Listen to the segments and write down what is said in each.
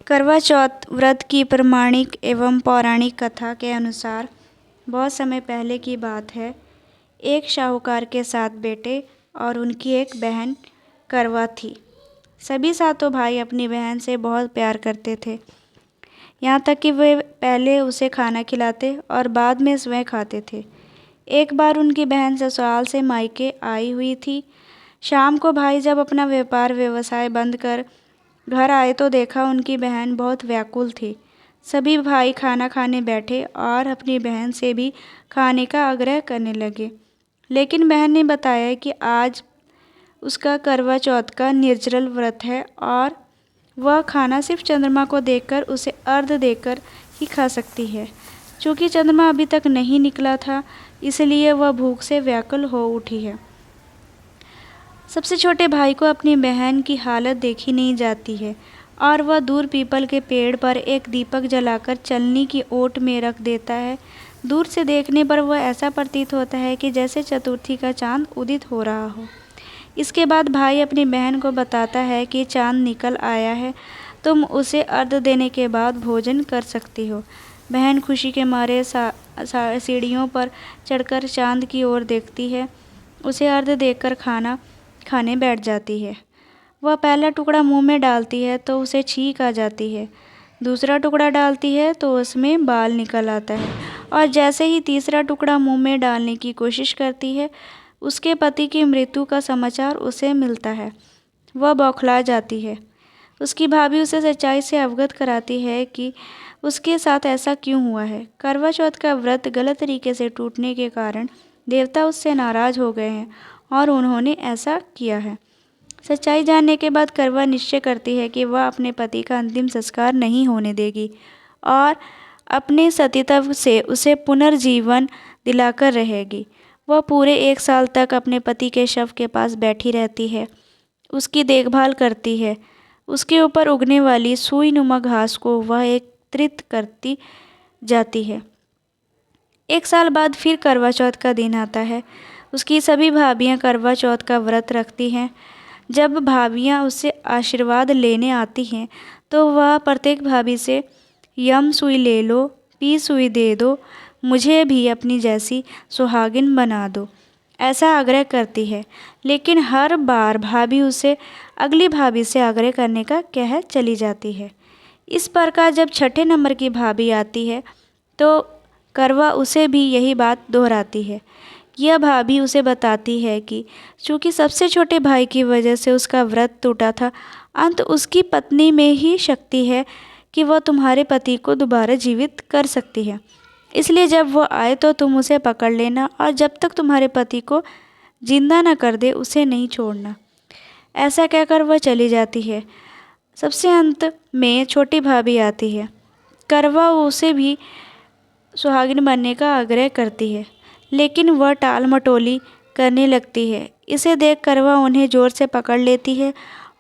करवा चौथ व्रत की प्रमाणिक एवं पौराणिक कथा के अनुसार बहुत समय पहले की बात है। एक शाहूकार के 7 बेटे और उनकी एक बहन करवा थी। सभी सातों भाई अपनी बहन से बहुत प्यार करते थे, यहाँ तक कि वे पहले उसे खाना खिलाते और बाद में स्वयं खाते थे। एक बार उनकी बहन ससुराल से मायके आई हुई थी। शाम को भाई जब अपना व्यापार व्यवसाय बंद कर घर आए तो देखा उनकी बहन बहुत व्याकुल थी। सभी भाई खाना खाने बैठे और अपनी बहन से भी खाने का आग्रह करने लगे, लेकिन बहन ने बताया कि आज उसका करवा चौथ का निर्जल व्रत है और वह खाना सिर्फ चंद्रमा को देखकर उसे अर्घ देकर ही खा सकती है। चूँकि चंद्रमा अभी तक नहीं निकला था, इसलिए वह भूख से व्याकुल हो उठी है। सबसे छोटे भाई को अपनी बहन की हालत देखी नहीं जाती है और वह दूर पीपल के पेड़ पर एक दीपक जलाकर चलनी की ओट में रख देता है। दूर से देखने पर वह ऐसा प्रतीत होता है कि जैसे चतुर्थी का चांद उदित हो रहा हो। इसके बाद भाई अपनी बहन को बताता है कि चांद निकल आया है, तुम उसे अर्घ देने के बाद भोजन कर सकती हो। बहन खुशी के मारे सीढ़ियों पर चढ़कर चांद की ओर देखती है। उसे अर्घ देकर खाना खाने बैठ जाती है। वह पहला टुकड़ा मुंह में डालती है तो उसे छींक आ जाती है। दूसरा टुकड़ा डालती है तो उसमें बाल निकल आता है और जैसे ही तीसरा टुकड़ा मुंह में डालने की कोशिश करती है, उसके पति की मृत्यु का समाचार उसे मिलता है। वह बौखला जाती है। उसकी भाभी उसे सच्चाई से अवगत कराती है कि उसके साथ ऐसा क्यों हुआ है। करवा चौथ का व्रत गलत तरीके से टूटने के कारण देवता उससे नाराज हो गए हैं और उन्होंने ऐसा किया है। सच्चाई जानने के बाद करवा निश्चय करती है कि वह अपने पति का अंतिम संस्कार नहीं होने देगी और अपने सतीत्व से उसे पुनर्जीवन दिलाकर रहेगी। वह पूरे 1 साल तक अपने पति के शव के पास बैठी रहती है, उसकी देखभाल करती है। उसके ऊपर उगने वाली सुई नुमा घास को वह एकत्रित करती जाती है। 1 साल बाद फिर करवा चौथ का दिन आता है। उसकी सभी भाभियाँ करवा चौथ का व्रत रखती हैं। जब भाभियाँ उससे आशीर्वाद लेने आती हैं तो वह प्रत्येक भाभी से यम सुई ले लो, पी सुई दे दो, मुझे भी अपनी जैसी सुहागिन बना दो, ऐसा आग्रह करती है। लेकिन हर बार भाभी उसे अगली भाभी से आग्रह करने का कह चली जाती है। इस प्रकार जब 6ठे नंबर की भाभी आती है तो करवा उसे भी यही बात दोहराती है। यह भाभी उसे बताती है कि चूँकि सबसे छोटे भाई की वजह से उसका व्रत टूटा था, अंत उसकी पत्नी में ही शक्ति है कि वह तुम्हारे पति को दोबारा जीवित कर सकती है। इसलिए जब वह आए तो तुम उसे पकड़ लेना और जब तक तुम्हारे पति को जिंदा न कर दे उसे नहीं छोड़ना। ऐसा कहकर वह चली जाती है। सबसे अंत में छोटी भाभी आती है। करवा उसे भी सुहागिन बनने का आग्रह करती है, लेकिन वह टाल मटोली करने लगती है। इसे देख करवा उन्हें जोर से पकड़ लेती है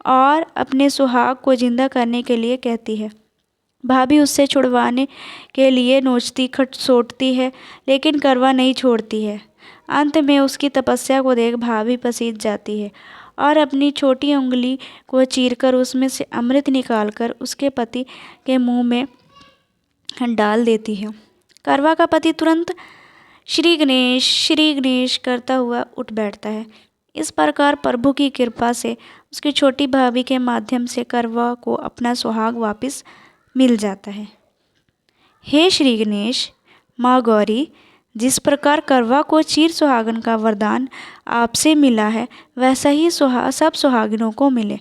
और अपने सुहाग को जिंदा करने के लिए कहती है। भाभी उससे छुड़वाने के लिए नोचती खटसोटती है, लेकिन करवा नहीं छोड़ती है। अंत में उसकी तपस्या को देख भाभी पसीज जाती है और अपनी छोटी उंगली को चीरकर उसमें से अमृत निकालकर उसके पति के मुंह में डाल देती है। करवा का पति तुरंत श्री गणेश करता हुआ उठ बैठता है। इस प्रकार प्रभु की कृपा से उसकी छोटी भाभी के माध्यम से करवा को अपना सुहाग वापस मिल जाता है। हे श्री गणेश, माँ गौरी, जिस प्रकार करवा को चीर सुहागन का वरदान आपसे मिला है, वैसा ही सब सुहागिनों को मिले।